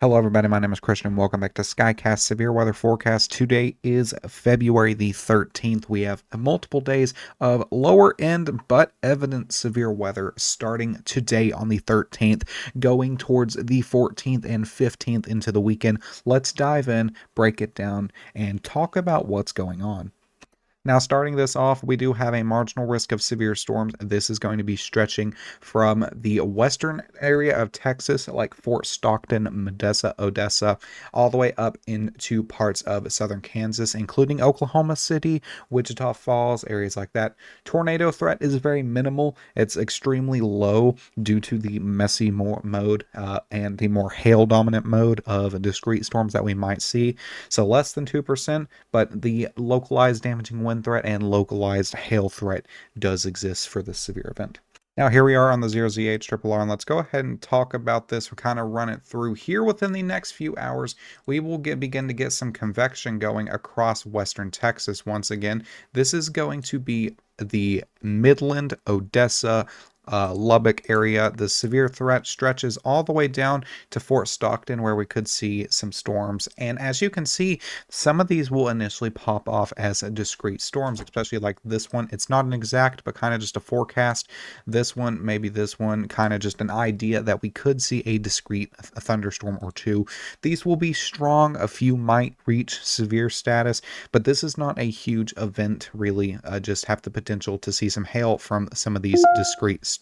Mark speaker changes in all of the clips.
Speaker 1: Hello, everybody. My name is Christian, and welcome back to Skycast Severe Weather Forecast. Today is February the 13th. We have multiple days of lower end but evident severe weather starting today on the 13th, going towards the 14th and 15th into the weekend. Let's dive in, break it down, and talk about what's going on. Now, starting this off, we do have a marginal risk of severe storms. This is going to be stretching from the western area of Texas, like Fort Stockton, Modesto, Odessa, all the way up into parts of southern Kansas, including Oklahoma City, Wichita Falls, areas like that. Tornado threat is very minimal. It's extremely low due to the messy mode and the more hail dominant mode of discrete storms that we might see. So less than 2%, but the localized damaging wind threat and localized hail threat does exist for this severe event. Now here we are on the 0ZH triple R, and let's go ahead and talk about this. We'll kind of run it through here within the next few hours. We will begin to get some convection going across western Texas once again. This is going to be the Midland, Odessa, Lubbock area. The severe threat stretches all the way down to Fort Stockton, where we could see some storms. And as you can see, some of these will initially pop off as discrete storms, especially like this one. It's not an exact, but kind of just a forecast. This one, maybe this one, kind of just an idea that we could see a discrete thunderstorm or two. These will be strong. A few might reach severe status, but this is not a huge event, really. Just have the potential to see some hail from some of these discrete storms.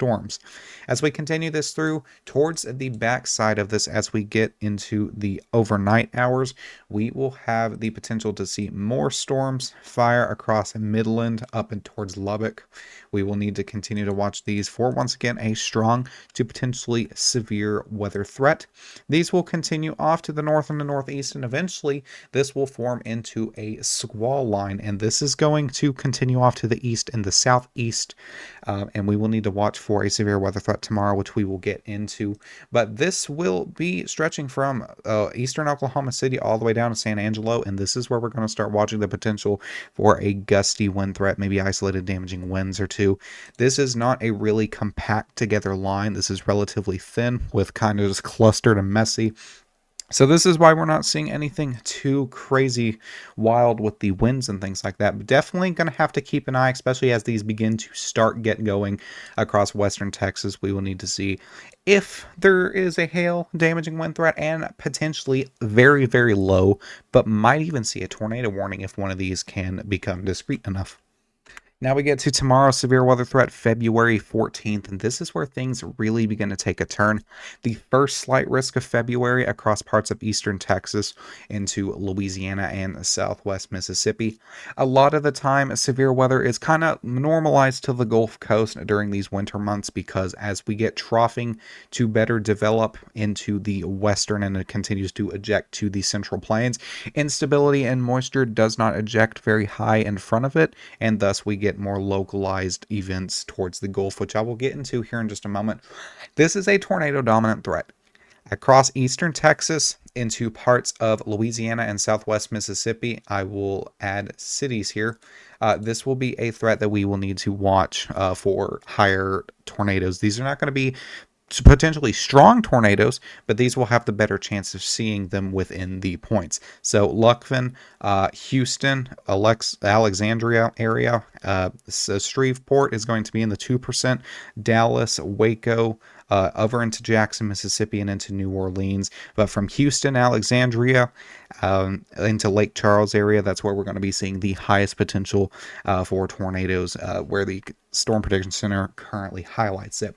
Speaker 1: As we continue this through towards the backside of this, as we get into the overnight hours, we will have the potential to see more storms fire across Midland up and towards Lubbock. We will need to continue to watch these for, once again, a strong to potentially severe weather threat. These will continue off to the north and the northeast, and eventually this will form into a squall line, and this is going to continue off to the east and the southeast, and we will need to watch for a severe weather threat tomorrow, which we will get into. But this will be stretching from eastern Oklahoma City all the way down to San Angelo, and this is where we're going to start watching the potential for a gusty wind threat, maybe isolated damaging winds or two. This is not a really compact together line. This is relatively thin with kind of just clustered and messy. So this is why we're not seeing anything too crazy wild with the winds and things like that. But definitely going to have to keep an eye, especially as these begin to start get going across western Texas. We will need to see if there is a hail damaging wind threat, and potentially very, very low, but might even see a tornado warning if one of these can become discrete enough. Now we get to tomorrow's severe weather threat, February 14th, and this is where things really begin to take a turn. The first slight risk of February across parts of eastern Texas into Louisiana and southwest Mississippi. A lot of the time, severe weather is kind of normalized to the Gulf Coast during these winter months, because as we get troughing to better develop into the western and it continues to eject to the central plains, instability and moisture does not eject very high in front of it, and thus we get more localized events towards the Gulf, which I will get into here in just a moment. This is a tornado dominant threat across eastern Texas into parts of Louisiana and southwest Mississippi. I will add cities here. This will be a threat that we will need to watch for higher tornadoes. These are not going to be potentially strong tornadoes, but these will have the better chance of seeing them within the points. So Lukevin, Houston, Alexandria area, so Shreveport is going to be in the 2%, Dallas, Waco, over into Jackson, Mississippi, and into New Orleans. But from Houston, Alexandria, into Lake Charles area, that's where we're going to be seeing the highest potential for tornadoes, where the Storm Prediction Center currently highlights it.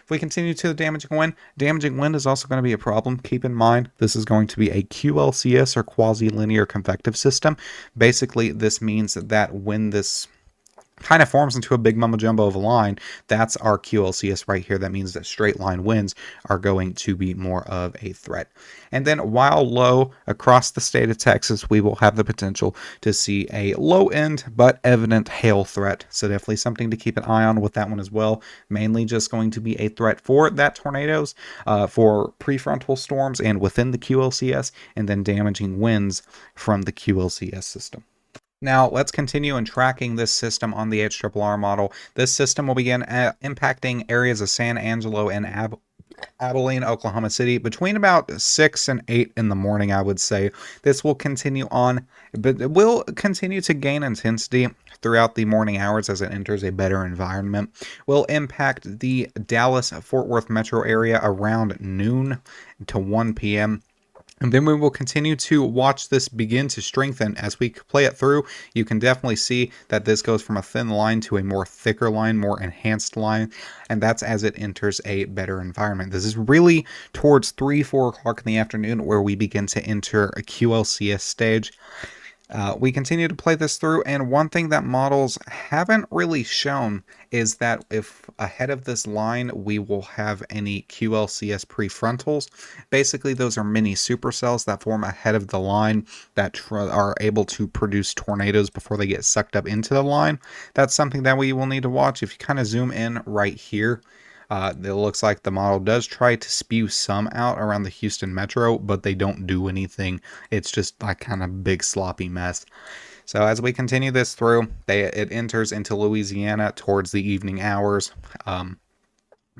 Speaker 1: If we continue to the damaging wind is also going to be a problem. Keep in mind, this is going to be a QLCS, or quasi-linear convective system. Basically, this means that when this kind of forms into a big mumbo jumbo of a line, that's our QLCS right here. That means that straight line winds are going to be more of a threat. And then while low across the state of Texas, we will have the potential to see a low end but evident hail threat. So definitely something to keep an eye on with that one as well. Mainly just going to be a threat for that tornadoes, for prefrontal storms and within the QLCS, and then damaging winds from the QLCS system. Now, let's continue in tracking this system on the HRRR model. This system will begin impacting areas of San Angelo and Abilene, Oklahoma City, between about 6 and 8 in the morning, I would say. This will continue on, but it will continue to gain intensity throughout the morning hours as it enters a better environment. Will impact the Dallas-Fort Worth metro area around noon to 1 p.m. And then we will continue to watch this begin to strengthen as we play it through. You can definitely see that this goes from a thin line to a more thicker line, more enhanced line, and that's as it enters a better environment. This is really towards 3, 4 o'clock in the afternoon where we begin to enter a QLCS stage. We continue to play this through, and one thing that models haven't really shown is that if ahead of this line we will have any QLCS prefrontals. Basically, those are mini supercells that form ahead of the line that are able to produce tornadoes before they get sucked up into the line. That's something that we will need to watch. If you kind of zoom in right here, it looks like the model does try to spew some out around the Houston metro, but they don't do anything. It's just like kind of big sloppy mess. So as we continue this through, it enters into Louisiana towards the evening hours.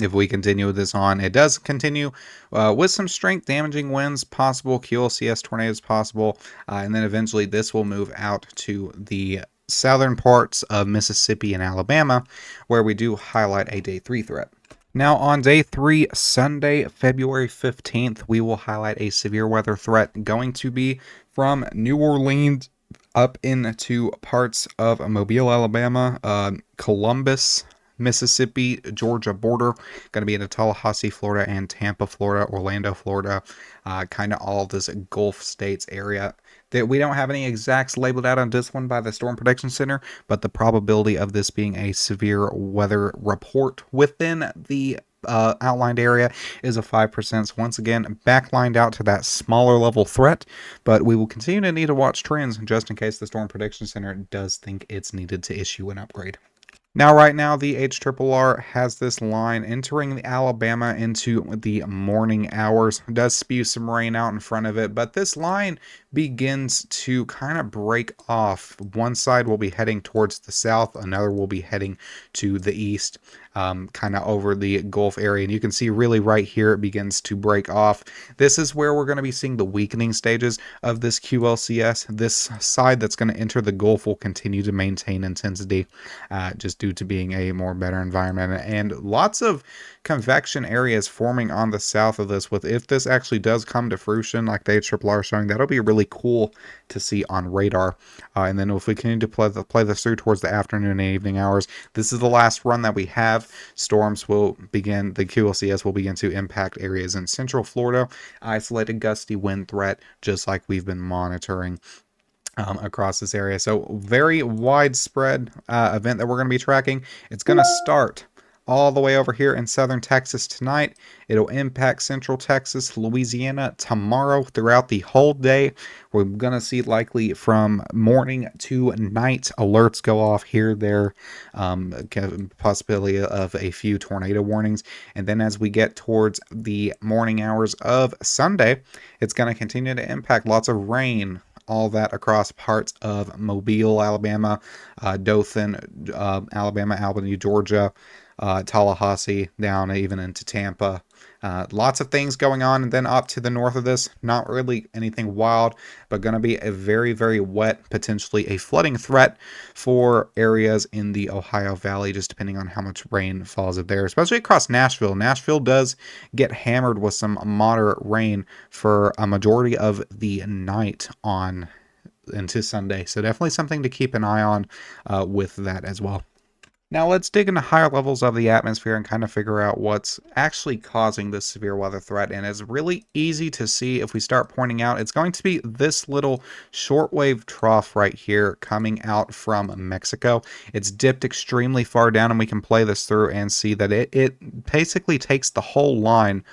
Speaker 1: If we continue this on, it does continue with some strength, damaging winds possible, QLCS tornadoes possible, and then eventually this will move out to the southern parts of Mississippi and Alabama, where we do highlight a day 3 threat. Now, on day 3, Sunday, February 15th, we will highlight a severe weather threat going to be from New Orleans up into parts of Mobile, Alabama, Columbus, Mississippi, Georgia border. Going to be into Tallahassee, Florida, and Tampa, Florida, Orlando, Florida, kind of all this Gulf States area. That we don't have any exacts labeled out on this one by the Storm Prediction Center, but the probability of this being a severe weather report within the outlined area is a 5%. So once again, backlined out to that smaller level threat, but we will continue to need to watch trends just in case the Storm Prediction Center does think it's needed to issue an upgrade. Now, right now, the HRRR has this line entering the Alabama into the morning hours. It does spew some rain out in front of it, but this line begins to kind of break off. One side will be heading towards the south, another will be heading to the east, kind of over the Gulf area. And you can see really right here it begins to break off. This is where we're going to be seeing the weakening stages of this QLCS. This side that's going to enter the Gulf will continue to maintain intensity just due to being a more better environment, and lots of convection areas forming on the south of this. With if this actually does come to fruition, like the HRRR showing, that'll be really cool to see on radar. And then if we continue to play this through towards the afternoon and evening hours, this is the last run that we have. Storms will begin, the QLCS will begin to impact areas in central Florida. Isolated gusty wind threat, just like we've been monitoring across this area. So very widespread event that we're going to be tracking. It's going to start all the way over here in southern Texas tonight. It'll impact central Texas, Louisiana tomorrow throughout the whole day. We're going to see likely from morning to night alerts go off here, there, possibility of a few tornado warnings. And then as we get towards the morning hours of Sunday, it's going to continue to impact lots of rain, all that across parts of Mobile, Alabama, Dothan, Alabama, Albany, Georgia, Tallahassee, down even into Tampa. Lots of things going on. And then up to the north of this, not really anything wild, but going to be a very, very wet, potentially a flooding threat for areas in the Ohio Valley, just depending on how much rain falls up there, especially across Nashville. Nashville does get hammered with some moderate rain for a majority of the night on into Sunday. So definitely something to keep an eye on with that as well. Now let's dig into higher levels of the atmosphere and kind of figure out what's actually causing this severe weather threat. And it's really easy to see if we start pointing out. It's going to be this little shortwave trough right here coming out from Mexico. It's dipped extremely far down, and we can play this through and see that it basically takes the whole line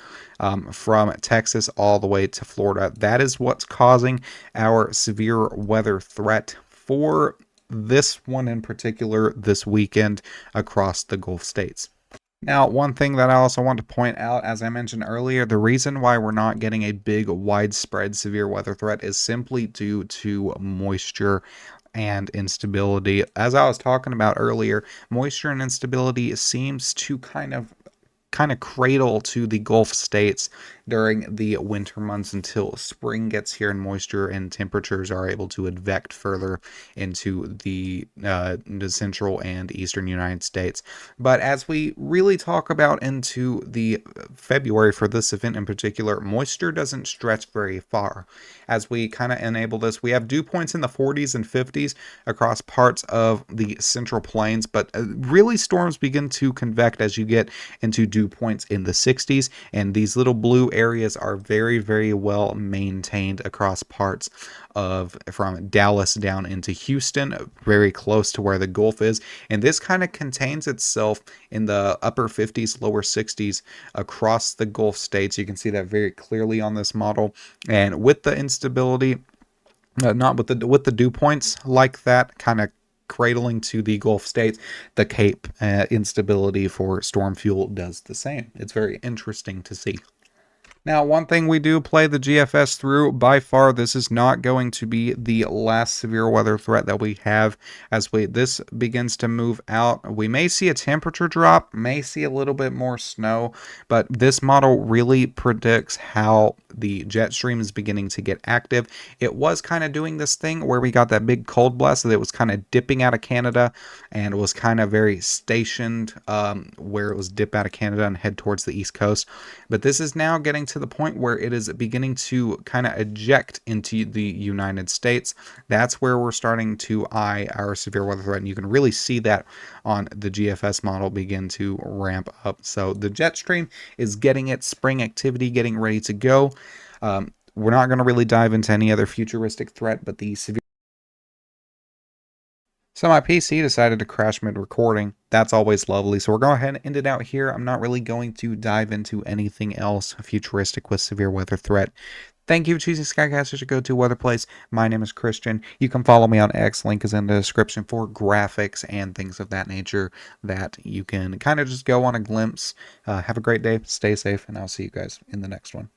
Speaker 1: from Texas all the way to Florida. That is what's causing our severe weather threat for this one in particular this weekend across the Gulf states. Now, one thing that I also want to point out, as I mentioned earlier, the reason why we're not getting a big widespread severe weather threat is simply due to moisture and instability. As I was talking about earlier, moisture and instability seems to kind of kind of cradle to the Gulf states during the winter months until spring gets here and moisture and temperatures are able to advect further into the central and eastern United States. But as we really talk about into the February for this event in particular, moisture doesn't stretch very far. As we kind of enable this, we have dew points in the 40s and 50s across parts of the central plains, but really storms begin to convect as you get into dew points in the 60s, and these little blue areas are very, very well maintained across parts of from Dallas down into Houston, very close to where the Gulf is. And this kind of contains itself in the upper 50s, lower 60s across the Gulf states. You can see that very clearly on this model. And with the instability, not with the dew points like that, kind of cradling to the Gulf states, the Cape instability for storm fuel does the same. It's very interesting to see. Now, one thing we do play the GFS through, by far, this is not going to be the last severe weather threat that we have. As this begins to move out, we may see a temperature drop, may see a little bit more snow, but this model really predicts how the jet stream is beginning to get active. It was kind of doing this thing where we got that big cold blast, so that it was kind of dipping out of Canada and was kind of very stationed where it was dip out of Canada and head towards the east coast. But this is now getting to the point where it is beginning to kind of eject into the United States. That's where we're starting to eye our severe weather threat, and you can really see that on the GFS model begin to ramp up. So the jet stream is getting its spring activity, getting ready to go. We're not going to really dive into any other futuristic threat, but the severe. So my PC decided to crash mid-recording. That's always lovely. So we're going ahead and end it out here. I'm not really going to dive into anything else futuristic with severe weather threat. Thank you for choosing Skycast as your go-to weather place. My name is Christian. You can follow me on X. Link is in the description for graphics and things of that nature that you can kind of just go on a glimpse. Have a great day. Stay safe, and I'll see you guys in the next one.